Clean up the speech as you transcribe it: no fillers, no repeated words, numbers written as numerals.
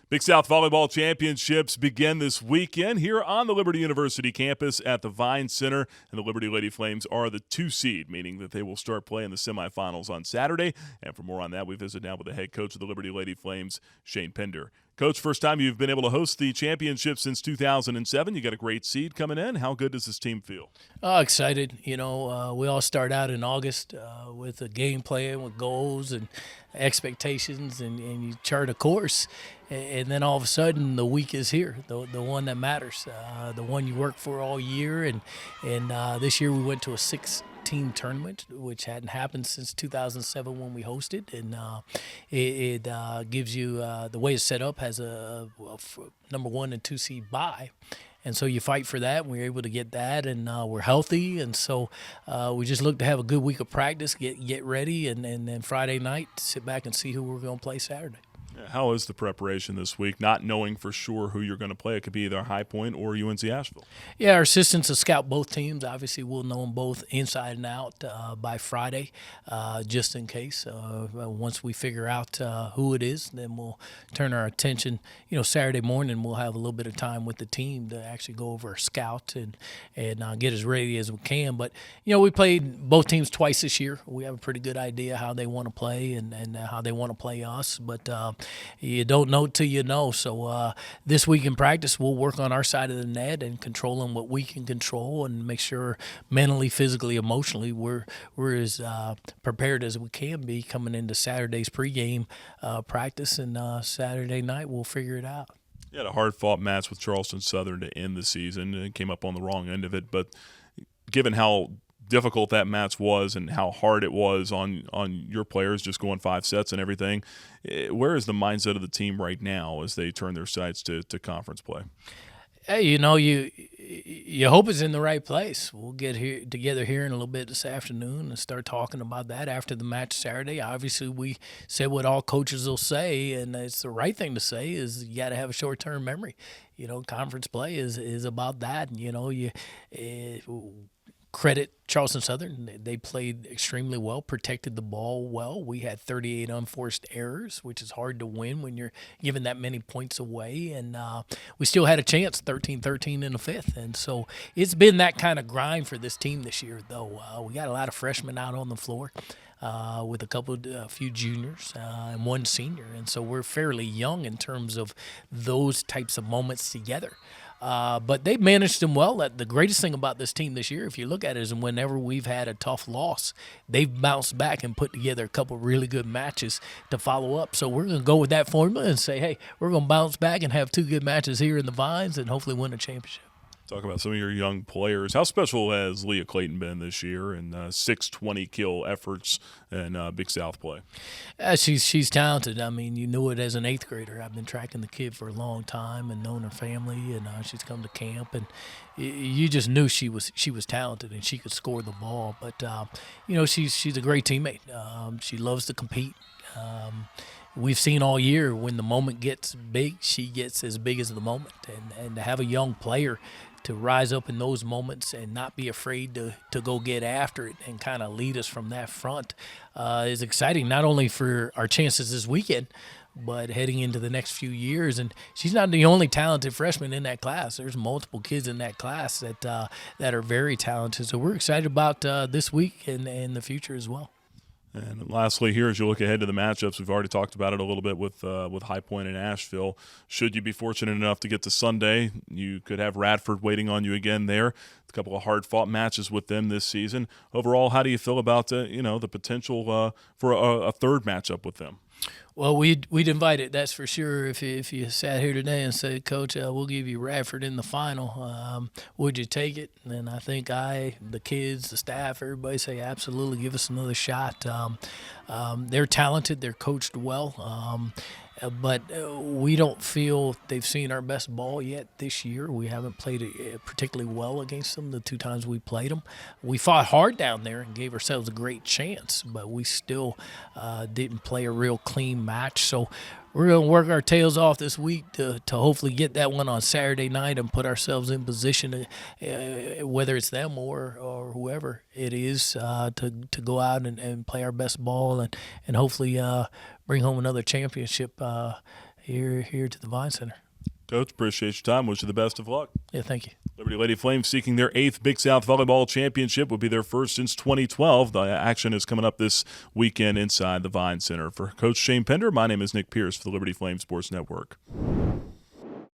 Big South Volleyball Championships begin this weekend here on the Liberty University campus at the Vine Center, and the Liberty Lady Flames are the 2 seed, meaning that they will start playing the semifinals on Saturday. And for more on that, we visit now with the head coach of the Liberty Lady Flames, Shane Pinder. Coach, first time you've been able to host the championship since 2007. You got a great seed coming in. How good does this team feel? Excited. We all start out in August with a game plan, with goals and expectations, and you chart a course. And then all of a sudden, the week is here, the one that matters, the one you work for all year. And this year we went to a 6-team tournament, which hadn't happened since 2007 when we hosted. And it gives you the way it's set up has a number 1 and 2 seed bye. And so you fight for that, and we're able to get that, and we're healthy. And so we just look to have a good week of practice, get ready, and then Friday night, sit back and see who we're going to play Saturday. How is the preparation this week, not knowing for sure who you're going to play? It could be either High Point or UNC Asheville. Yeah, our assistants will scout both teams. Obviously, we'll know them both inside and out by Friday, just in case. Once we figure out who it is, then we'll turn our attention. Saturday morning we'll have a little bit of time with the team to actually go over our scout and get as ready as we can. But, we played both teams twice this year. We have a pretty good idea how they want to play and how they want to play us. But you don't know till you know. So this week in practice, we'll work on our side of the net and controlling what we can control and make sure mentally, physically, emotionally we're as prepared as we can be coming into Saturday's pregame practice. And Saturday night, we'll figure it out. You had a hard-fought match with Charleston Southern to end the season and came up on the wrong end of it. But given how difficult that match was and how hard it was on your players, just going 5 sets and everything, where is the mindset of the team right now as they turn their sights to conference play? Hey, you hope it's in the right place. We'll get together here in a little bit this afternoon and start talking about that after the match Saturday. Obviously, we said what all coaches will say, and it's the right thing to say, is you got to have a short-term memory. Conference play is about that. Credit Charleston Southern. They played extremely well, protected the ball well. We had 38 unforced errors, which is hard to win when you're giving that many points away. And we still had a chance, 13-13 in the 5th. And so it's been that kind of grind for this team this year, though. We got a lot of freshmen out on the floor with a few juniors and 1 senior. And so we're fairly young in terms of those types of moments together. But they've managed them well. The greatest thing about this team this year, if you look at it, is whenever we've had a tough loss, they've bounced back and put together a couple really good matches to follow up. So we're going to go with that formula and say, hey, we're going to bounce back and have 2 good matches here in the Vines and hopefully win a championship. Talk about some of your young players. How special has Leah Clayton been this year in 620-kill efforts and Big South play? She's talented. I mean, you knew it as an 8th grader. I've been tracking the kid for a long time and known her family, and she's come to camp, and you just knew she was talented and she could score the ball. But she's a great teammate. She loves to compete. We've seen all year when the moment gets big, she gets as big as the moment, and to have a young player to rise up in those moments and not be afraid to go get after it and kind of lead us from that front is exciting, not only for our chances this weekend, but heading into the next few years. And she's not the only talented freshman in that class. There's multiple kids in that class that are very talented. So we're excited about this week and the future as well. And lastly, here, as you look ahead to the matchups, we've already talked about it a little bit with High Point and Asheville. Should you be fortunate enough to get to Sunday, you could have Radford waiting on you again there. A couple of hard-fought matches with them this season. Overall, how do you feel about the potential for a third matchup with them? Well, we'd invite it, that's for sure. If you sat here today and said, Coach, we'll give you Radford in the final, would you take it? And I think the kids, the staff, everybody say absolutely, give us another shot. They're talented, they're coached well. But we don't feel they've seen our best ball yet this year. We haven't played it particularly well against them the 2 times we played them. We fought hard down there and gave ourselves a great chance, but we still didn't play a real clean match. So we're going to work our tails off this week to hopefully get that one on Saturday night and put ourselves in position, whether it's them or whoever it is, to go out and play our best ball and hopefully bring home another championship here to the Vine Center. Coach, appreciate your time. Wish you the best of luck. Yeah, thank you. Liberty Lady Flames seeking their 8th Big South Volleyball Championship, will be their first since 2012. The action is coming up this weekend inside the Vine Center. For Coach Shane Pinder, my name is Nick Pierce for the Liberty Flames Sports Network.